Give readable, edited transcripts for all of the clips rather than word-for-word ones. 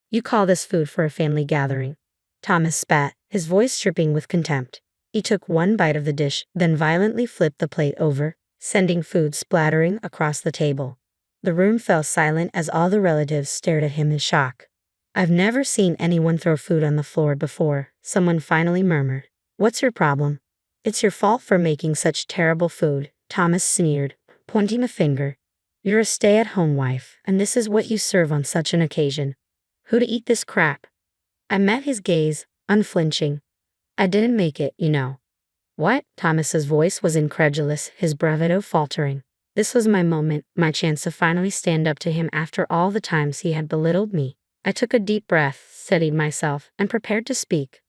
You call this food for a family gathering? Thomas spat, his voice dripping with contempt. He took one bite of the dish, then violently flipped the plate over, sending food splattering across the table. The room fell silent as all the relatives stared at him in shock. I've never seen anyone throw food on the floor before, someone finally murmured. What's your problem? It's your fault for making such terrible food, Thomas sneered, pointing a finger. You're a stay-at-home wife, and this is what you serve on such an occasion. Who'd eat this crap? I met his gaze, unflinching. I didn't make it, you know. What? Thomas's voice was incredulous, his bravado faltering. This was my moment, my chance to finally stand up to him after all the times he had belittled me. I took a deep breath, steadied myself, and prepared to speak.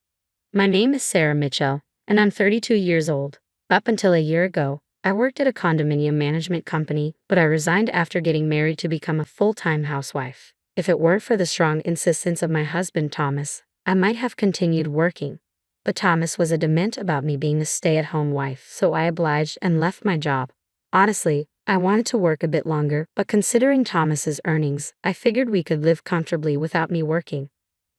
My name is Sarah Mitchell, and I'm 32 years old. Up until a year ago, I worked at a condominium management company, but I resigned after getting married to become a full-time housewife. If it weren't for the strong insistence of my husband Thomas, I might have continued working. But Thomas was adamant about me being a stay-at-home wife, so I obliged and left my job. Honestly, I wanted to work a bit longer, but considering Thomas's earnings, I figured we could live comfortably without me working.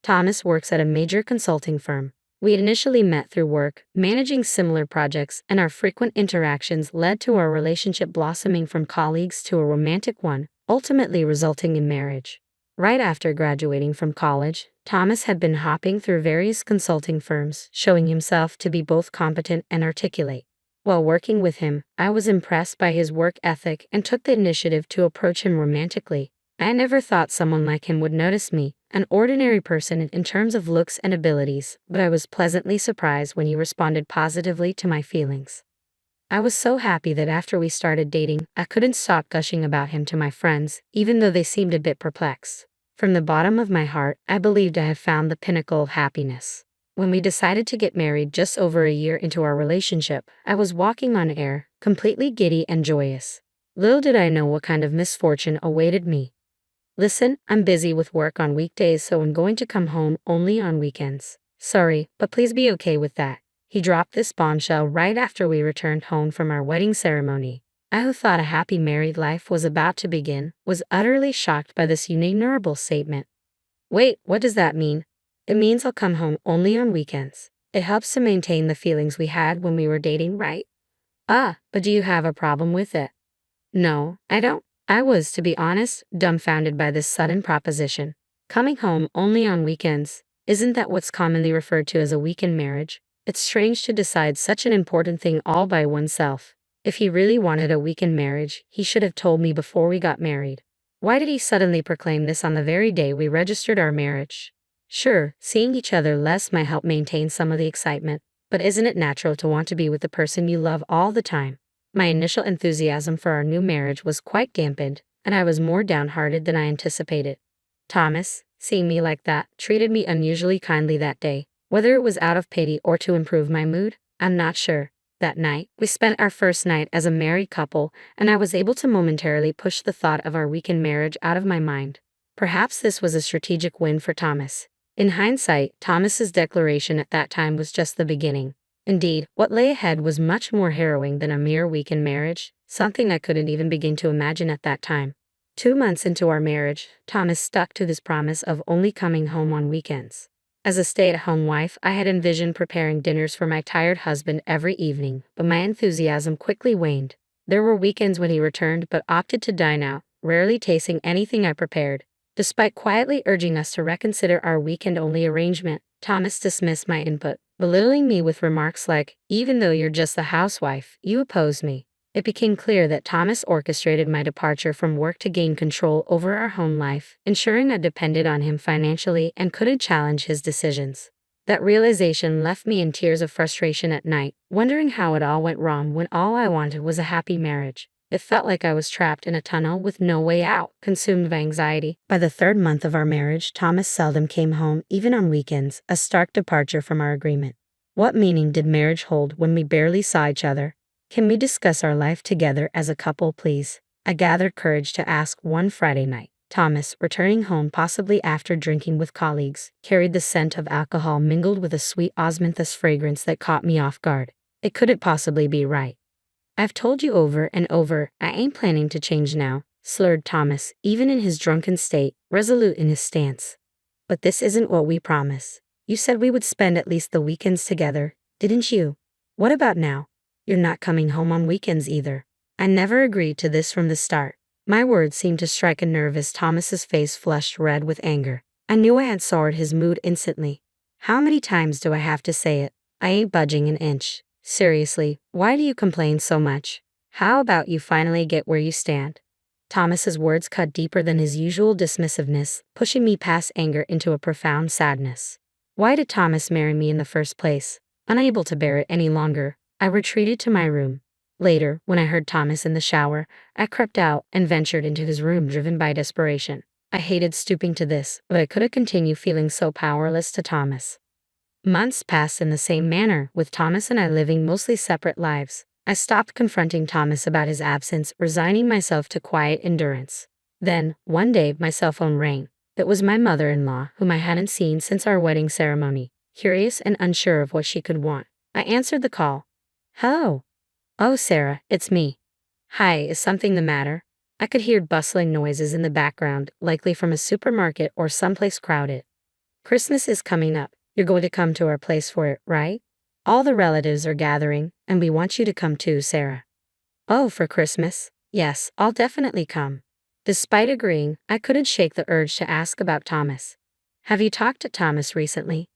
Thomas works at a major consulting firm. We had initially met through work, managing similar projects, and our frequent interactions led to our relationship blossoming from colleagues to a romantic one, ultimately resulting in marriage. Right after graduating from college, Thomas had been hopping through various consulting firms, showing himself to be both competent and articulate. While working with him, I was impressed by his work ethic and took the initiative to approach him romantically. I never thought someone like him would notice me, an ordinary person in terms of looks and abilities, but I was pleasantly surprised when he responded positively to my feelings. I was so happy that after we started dating, I couldn't stop gushing about him to my friends, even though they seemed a bit perplexed. From the bottom of my heart, I believed I had found the pinnacle of happiness. When we decided to get married just over a year into our relationship, I was walking on air, completely giddy and joyous. Little did I know what kind of misfortune awaited me. Listen, I'm busy with work on weekdays, so I'm going to come home only on weekends. Sorry, but please be okay with that. He dropped this bombshell right after we returned home from our wedding ceremony. I, who thought a happy married life was about to begin, was utterly shocked by this unignorable statement. Wait, what does that mean? It means I'll come home only on weekends. It helps to maintain the feelings we had when we were dating, right? But do you have a problem with it? No, I don't. I was, to be honest, dumbfounded by this sudden proposition. Coming home only on weekends, isn't that what's commonly referred to as a weekend marriage? It's strange to decide such an important thing all by oneself. If he really wanted a weekend marriage, he should have told me before we got married. Why did he suddenly proclaim this on the very day we registered our marriage? Sure, seeing each other less might help maintain some of the excitement, but isn't it natural to want to be with the person you love all the time? My initial enthusiasm for our new marriage was quite dampened, and I was more downhearted than I anticipated. Thomas, seeing me like that, treated me unusually kindly that day. Whether it was out of pity or to improve my mood, I'm not sure. That night, we spent our first night as a married couple, and I was able to momentarily push the thought of our weekend marriage out of my mind. Perhaps this was a strategic win for Thomas. In hindsight, Thomas's declaration at that time was just the beginning. Indeed, what lay ahead was much more harrowing than a mere weekend marriage, something I couldn't even begin to imagine at that time. 2 months into our marriage, Thomas stuck to his promise of only coming home on weekends. As a stay-at-home wife, I had envisioned preparing dinners for my tired husband every evening, but my enthusiasm quickly waned. There were weekends when he returned but opted to dine out, rarely tasting anything I prepared. Despite quietly urging us to reconsider our weekend-only arrangement, Thomas dismissed my input, belittling me with remarks like, "Even though you're just a housewife, you oppose me." It became clear that Thomas orchestrated my departure from work to gain control over our home life, ensuring I depended on him financially and couldn't challenge his decisions. That realization left me in tears of frustration at night, wondering how it all went wrong when all I wanted was a happy marriage. It felt like I was trapped in a tunnel with no way out, consumed by anxiety. By the 3rd month of our marriage, Thomas seldom came home, even on weekends, a stark departure from our agreement. What meaning did marriage hold when we barely saw each other? Can we discuss our life together as a couple, please? I gathered courage to ask one Friday night. Thomas, returning home possibly after drinking with colleagues, carried the scent of alcohol mingled with a sweet osmanthus fragrance that caught me off guard. It couldn't possibly be right. "I've told you over and over, I ain't planning to change now," slurred Thomas, even in his drunken state, resolute in his stance. But this isn't what we promised. You said we would spend at least the weekends together, didn't you? What about now? You're not coming home on weekends either. I never agreed to this from the start. My words seemed to strike a nerve as Thomas's face flushed red with anger. I knew I had soured his mood instantly. How many times do I have to say it? I ain't budging an inch. Seriously, why do you complain so much? How about you finally get where you stand? Thomas's words cut deeper than his usual dismissiveness, pushing me past anger into a profound sadness. Why did Thomas marry me in the first place? Unable to bear it any longer, I retreated to my room. Later, when I heard Thomas in the shower, I crept out and ventured into his room driven by desperation. I hated stooping to this, but I couldn't continue feeling so powerless to Thomas. Months passed in the same manner, with Thomas and I living mostly separate lives. I stopped confronting Thomas about his absence, resigning myself to quiet endurance. Then, one day, my cell phone rang. It was my mother-in-law, whom I hadn't seen since our wedding ceremony. Curious and unsure of what she could want, I answered the call. Hello. Oh, Sarah, it's me. Hi, is something the matter? I could hear bustling noises in the background, likely from a supermarket or someplace crowded. Christmas is coming up. You're going to come to our place for it, right? All the relatives are gathering, and we want you to come too, Sarah. Oh, for Christmas? Yes, I'll definitely come. Despite agreeing, I couldn't shake the urge to ask about Thomas. Have you talked to Thomas recently?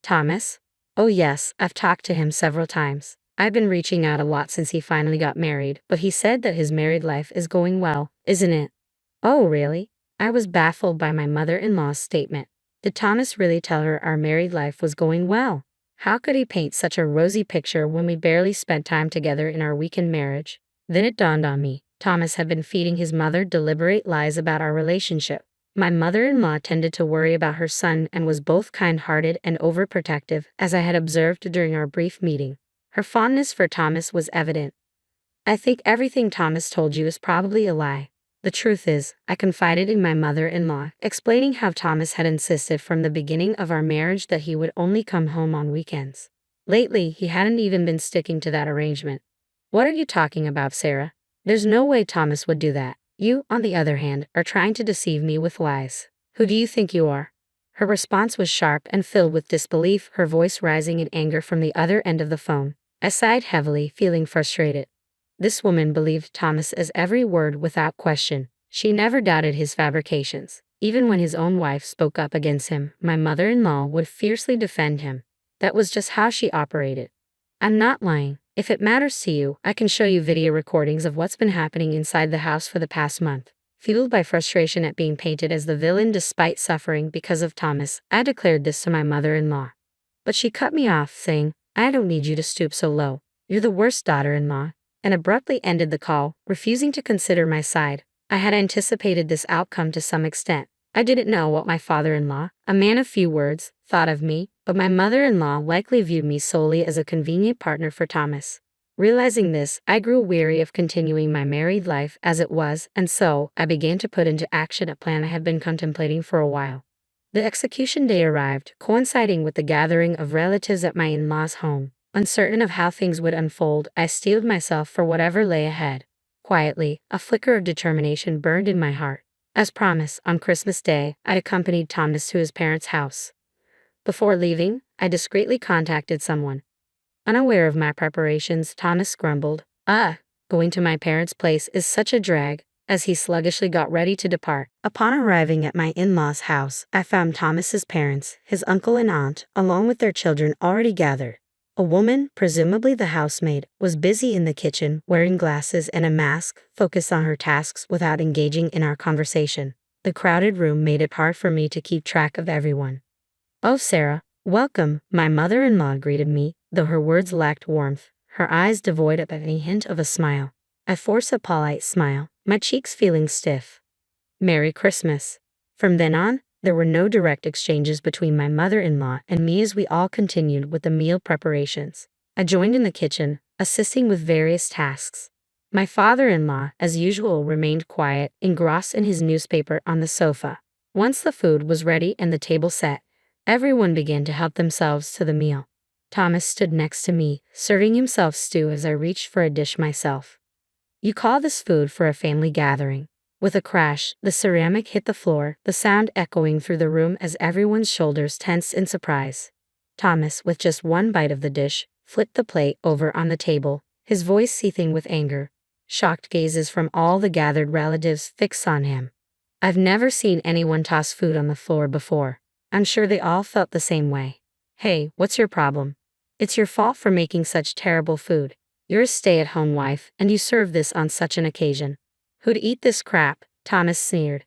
Thomas? Oh yes, I've talked to him several times. I've been reaching out a lot since he finally got married, but he said that his married life is going well, isn't it? Oh really? I was baffled by my mother-in-law's statement. Did Thomas really tell her our married life was going well? How could he paint such a rosy picture when we barely spent time together in our weekend marriage? Then it dawned on me. Thomas had been feeding his mother deliberate lies about our relationship. My mother-in-law tended to worry about her son and was both kind-hearted and overprotective, as I had observed during our brief meeting. Her fondness for Thomas was evident. I think everything Thomas told you is probably a lie. The truth is, I confided in my mother-in-law, explaining how Thomas had insisted from the beginning of our marriage that he would only come home on weekends. Lately, he hadn't even been sticking to that arrangement. What are you talking about, Sarah? There's no way Thomas would do that. You, on the other hand, are trying to deceive me with lies. Who do you think you are? Her response was sharp and filled with disbelief, her voice rising in anger from the other end of the phone. I sighed heavily, feeling frustrated. This woman believed Thomas as every word without question. She never doubted his fabrications. Even when his own wife spoke up against him, my mother-in-law would fiercely defend him. That was just how she operated. I'm not lying. If it matters to you, I can show you video recordings of what's been happening inside the house for the past month. Fueled by frustration at being painted as the villain despite suffering because of Thomas, I declared this to my mother-in-law. But she cut me off, saying, I don't need you to stoop so low. You're the worst daughter-in-law, and abruptly ended the call, refusing to consider my side. I had anticipated this outcome to some extent. I didn't know what my father-in-law, a man of few words, thought of me, but my mother-in-law likely viewed me solely as a convenient partner for Thomas. Realizing this, I grew weary of continuing my married life as it was, and so I began to put into action a plan I had been contemplating for a while. The execution day arrived, coinciding with the gathering of relatives at my in-laws' home. Uncertain of how things would unfold, I steeled myself for whatever lay ahead. Quietly, a flicker of determination burned in my heart. As promised, on Christmas Day, I accompanied Thomas to his parents' house. Before leaving, I discreetly contacted someone. Unaware of my preparations, Thomas grumbled, going to my parents' place is such a drag, as he sluggishly got ready to depart. Upon arriving at my in-laws' house, I found Thomas's parents, his uncle and aunt, along with their children already gathered. A woman, presumably the housemaid, was busy in the kitchen, wearing glasses and a mask, focused on her tasks without engaging in our conversation. The crowded room made it hard for me to keep track of everyone. Oh, Sarah, welcome, my mother-in-law greeted me, though her words lacked warmth, her eyes devoid of any hint of a smile. I forced a polite smile, my cheeks feeling stiff. Merry Christmas. From then on, there were no direct exchanges between my mother-in-law and me as we all continued with the meal preparations. I joined in the kitchen, assisting with various tasks. My father-in-law, as usual, remained quiet, engrossed in his newspaper on the sofa. Once the food was ready and the table set, everyone began to help themselves to the meal. Thomas stood next to me, serving himself stew as I reached for a dish myself. You call this food for a family gathering? With a crash, the ceramic hit the floor, the sound echoing through the room as everyone's shoulders tensed in surprise. Thomas, with just one bite of the dish, flipped the plate over on the table, his voice seething with anger. Shocked gazes from all the gathered relatives fixed on him. I've never seen anyone toss food on the floor before. I'm sure they all felt the same way. Hey, what's your problem? It's your fault for making such terrible food. You're a stay-at-home wife, and you serve this on such an occasion. Who'd eat this crap? Thomas sneered.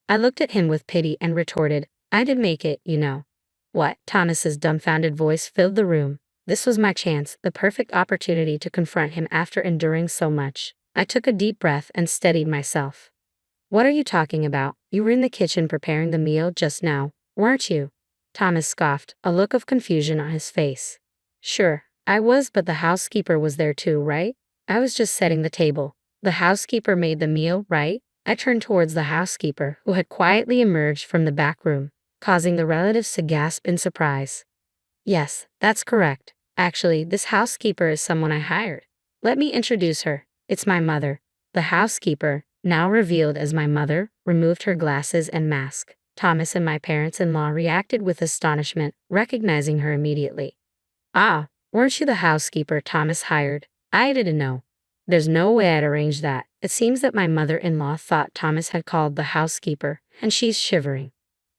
I looked at him with pity and retorted, I did make it, you know. What? Thomas's dumbfounded voice filled the room. This was my chance, the perfect opportunity to confront him after enduring so much. I took a deep breath and steadied myself. What are you talking about? You were in the kitchen preparing the meal just now, weren't you? Thomas scoffed, a look of confusion on his face. Sure, I was, but the housekeeper was there too, right? I was just setting the table. The housekeeper made the meal, right? I turned towards the housekeeper, who had quietly emerged from the back room, causing the relatives to gasp in surprise. Yes, that's correct. Actually, this housekeeper is someone I hired. Let me introduce her. It's my mother. The housekeeper, now revealed as my mother, removed her glasses and mask. Thomas and my parents-in-law reacted with astonishment, recognizing her immediately. Ah, weren't you the housekeeper Thomas hired? I didn't know. There's no way I'd arrange that. It seems that my mother-in-law thought Thomas had called the housekeeper, and she's shivering.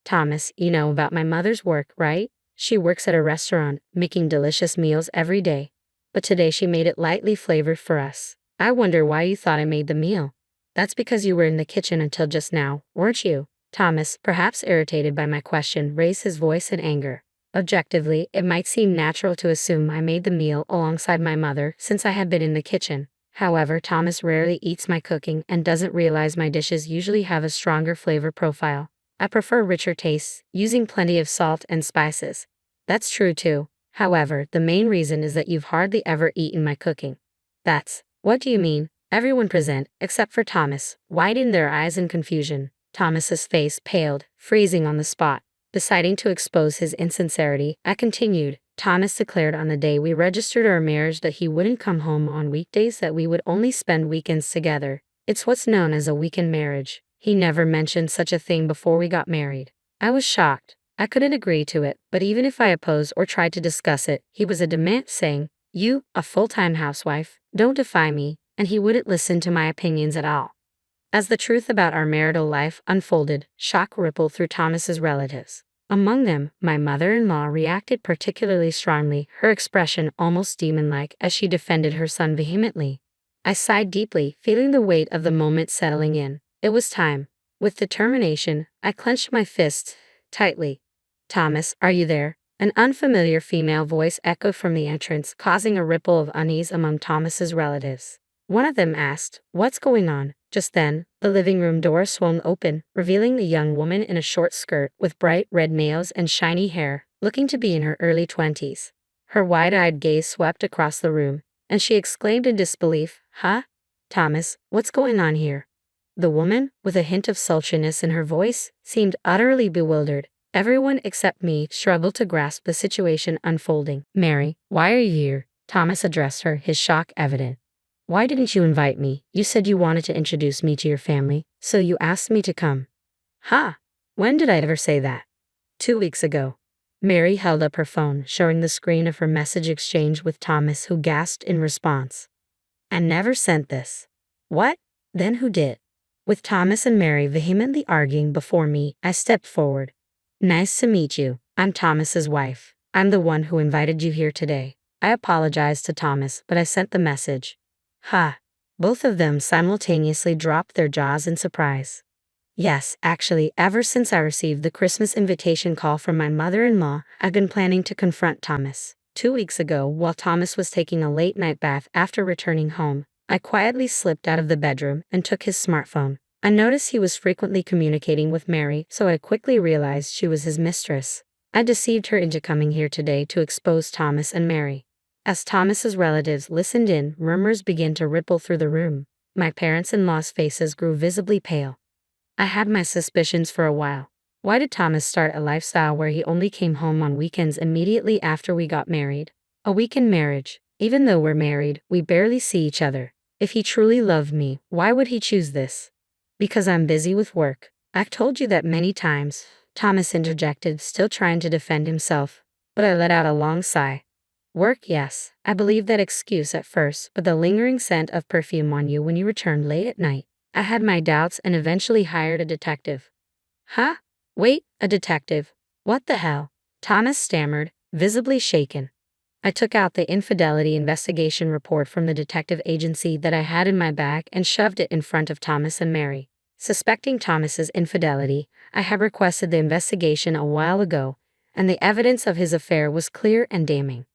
Thomas, you know about my mother's work, right? She works at a restaurant, making delicious meals every day. But today she made it lightly flavored for us. I wonder why you thought I made the meal. That's because you were in the kitchen until just now, weren't you? Thomas, perhaps irritated by my question, raised his voice in anger. Objectively, it might seem natural to assume I made the meal alongside my mother since I had been in the kitchen. However, Thomas rarely eats my cooking and doesn't realize my dishes usually have a stronger flavor profile. I prefer richer tastes, using plenty of salt and spices. That's true too. However, the main reason is that you've hardly ever eaten my cooking. What do you mean? Everyone present, except for Thomas, widened their eyes in confusion. Thomas's face paled, freezing on the spot. Deciding to expose his insincerity, I continued. Thomas declared on the day we registered our marriage that he wouldn't come home on weekdays, that we would only spend weekends together. It's what's known as a weekend marriage. He never mentioned such a thing before we got married. I was shocked. I couldn't agree to it, but even if I opposed or tried to discuss it, he was adamant, saying, "You, a full-time housewife, don't defy me," and he wouldn't listen to my opinions at all. As the truth about our marital life unfolded, shock rippled through Thomas's relatives. Among them, my mother-in-law reacted particularly strongly, her expression almost demon-like as she defended her son vehemently. I sighed deeply, feeling the weight of the moment settling in. It was time. With determination, I clenched my fists tightly. "Thomas, are you there?" An unfamiliar female voice echoed from the entrance, causing a ripple of unease among Thomas's relatives. One of them asked, "What's going on?" Just then, the living room door swung open, revealing a young woman in a short skirt with bright red nails and shiny hair, looking to be in her early 20s. Her wide-eyed gaze swept across the room, and she exclaimed in disbelief, "Huh? Thomas, what's going on here?" The woman, with a hint of sultriness in her voice, seemed utterly bewildered. Everyone except me struggled to grasp the situation unfolding. "Mary, why are you here?" Thomas addressed her, his shock evident. "Why didn't you invite me? You said you wanted to introduce me to your family, so you asked me to come." "Huh? When did I ever say that?" 2 weeks ago." Mary held up her phone, showing the screen of her message exchange with Thomas, who gasped in response. "I never sent this." "What? Then who did?" With Thomas and Mary vehemently arguing before me, I stepped forward. "Nice to meet you. I'm Thomas's wife. I'm the one who invited you here today." I apologized to Thomas, but I sent the message. "Ha!" Both of them simultaneously dropped their jaws in surprise. "Yes, actually, ever since I received the Christmas invitation call from my mother-in-law, I've been planning to confront Thomas. 2 weeks ago, while Thomas was taking a late-night bath after returning home, I quietly slipped out of the bedroom and took his smartphone. I noticed he was frequently communicating with Mary, so I quickly realized she was his mistress. I deceived her into coming here today to expose Thomas and Mary." As Thomas's relatives listened in, murmurs began to ripple through the room. My parents-in-law's faces grew visibly pale. I had my suspicions for a while. Why did Thomas start a lifestyle where he only came home on weekends immediately after we got married? A weekend marriage. Even though we're married, we barely see each other. If he truly loved me, why would he choose this? Because I'm busy with work. I've told you that many times, Thomas interjected, still trying to defend himself, but I let out a long sigh. Work, yes, I believed that excuse at first, but the lingering scent of perfume on you when you returned late at night, I had my doubts and eventually hired a detective. Huh? Wait, a detective? What the hell? Thomas stammered, visibly shaken. I took out the infidelity investigation report from the detective agency that I had in my bag and shoved it in front of Thomas and Mary. Suspecting Thomas's infidelity, I had requested the investigation a while ago, and the evidence of his affair was clear and damning.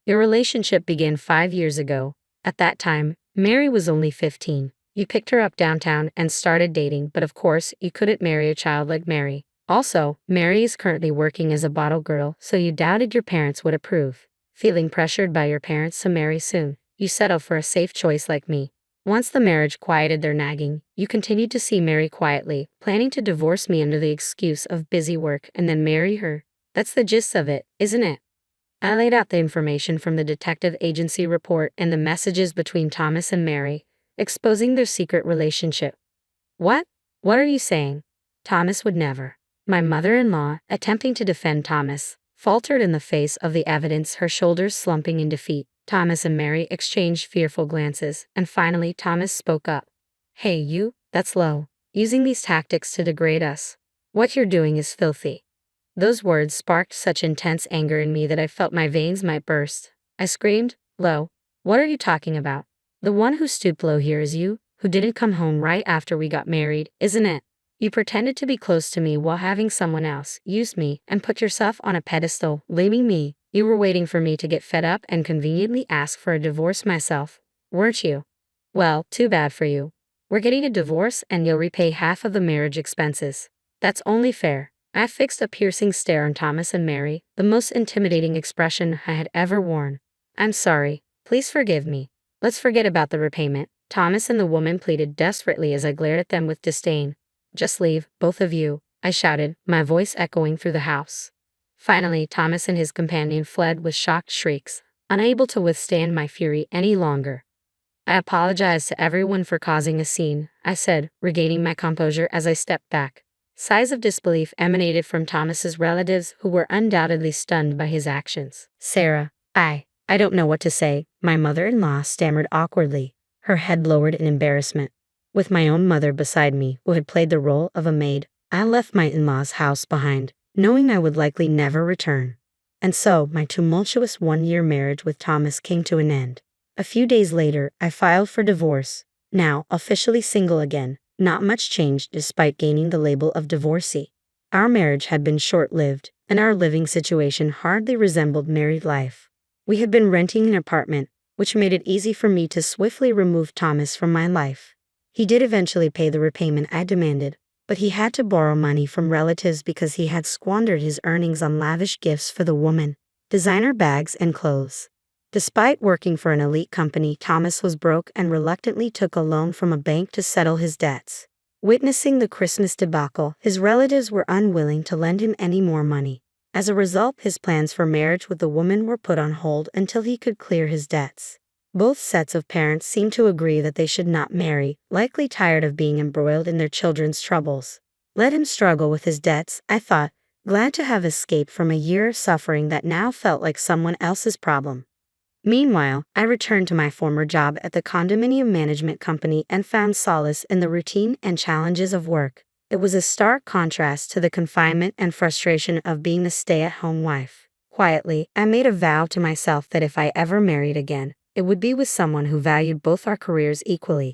Your relationship began 5 years ago. At that time, Mary was only 15. You picked her up downtown and started dating, but of course, you couldn't marry a child like Mary. Also, Mary is currently working as a bottle girl, so you doubted your parents would approve. Feeling pressured by your parents to marry soon, you settled for a safe choice like me. Once the marriage quieted their nagging, you continued to see Mary quietly, planning to divorce me under the excuse of busy work and then marry her. That's the gist of it, isn't it? I laid out the information from the detective agency report and the messages between Thomas and Mary, exposing their secret relationship. What? What are you saying? Thomas would never. My mother-in-law, attempting to defend Thomas, faltered in the face of the evidence, her shoulders slumping in defeat. Thomas and Mary exchanged fearful glances, and finally Thomas spoke up. Hey you, that's low. Using these tactics to degrade us. What you're doing is filthy. Those words sparked such intense anger in me that I felt my veins might burst. I screamed, Low, what are you talking about? The one who stooped low here is you, who didn't come home right after we got married, isn't it? You pretended to be close to me while having someone else use me and put yourself on a pedestal, blaming me. You were waiting for me to get fed up and conveniently ask for a divorce myself, weren't you? Well, too bad for you. We're getting a divorce and you'll repay half of the marriage expenses. That's only fair. I fixed a piercing stare on Thomas and Mary, the most intimidating expression I had ever worn. I'm sorry. Please forgive me. Let's forget about the repayment, Thomas and the woman pleaded desperately as I glared at them with disdain. Just leave, both of you, I shouted, my voice echoing through the house. Finally, Thomas and his companion fled with shocked shrieks, unable to withstand my fury any longer. I apologized to everyone for causing a scene, I said, regaining my composure as I stepped back. Sighs of disbelief emanated from Thomas's relatives who were undoubtedly stunned by his actions. Sarah, I don't know what to say, my mother-in-law stammered awkwardly, her head lowered in embarrassment. With my own mother beside me, who had played the role of a maid, I left my in-laws' house behind, knowing I would likely never return. And so, my tumultuous one-year marriage with Thomas came to an end. A few days later, I filed for divorce, now officially single again. Not much changed despite gaining the label of divorcee. Our marriage had been short-lived, and our living situation hardly resembled married life. We had been renting an apartment, which made it easy for me to swiftly remove Thomas from my life. He did eventually pay the repayment I demanded, but he had to borrow money from relatives because he had squandered his earnings on lavish gifts for the woman, designer bags and clothes. Despite working for an elite company, Thomas was broke and reluctantly took a loan from a bank to settle his debts. Witnessing the Christmas debacle, his relatives were unwilling to lend him any more money. As a result, his plans for marriage with the woman were put on hold until he could clear his debts. Both sets of parents seemed to agree that they should not marry, likely tired of being embroiled in their children's troubles. Let him struggle with his debts, I thought, glad to have escaped from a year of suffering that now felt like someone else's problem. Meanwhile, I returned to my former job at the condominium management company and found solace in the routine and challenges of work. It was a stark contrast to the confinement and frustration of being the stay-at-home wife. Quietly, I made a vow to myself that if I ever married again, it would be with someone who valued both our careers equally.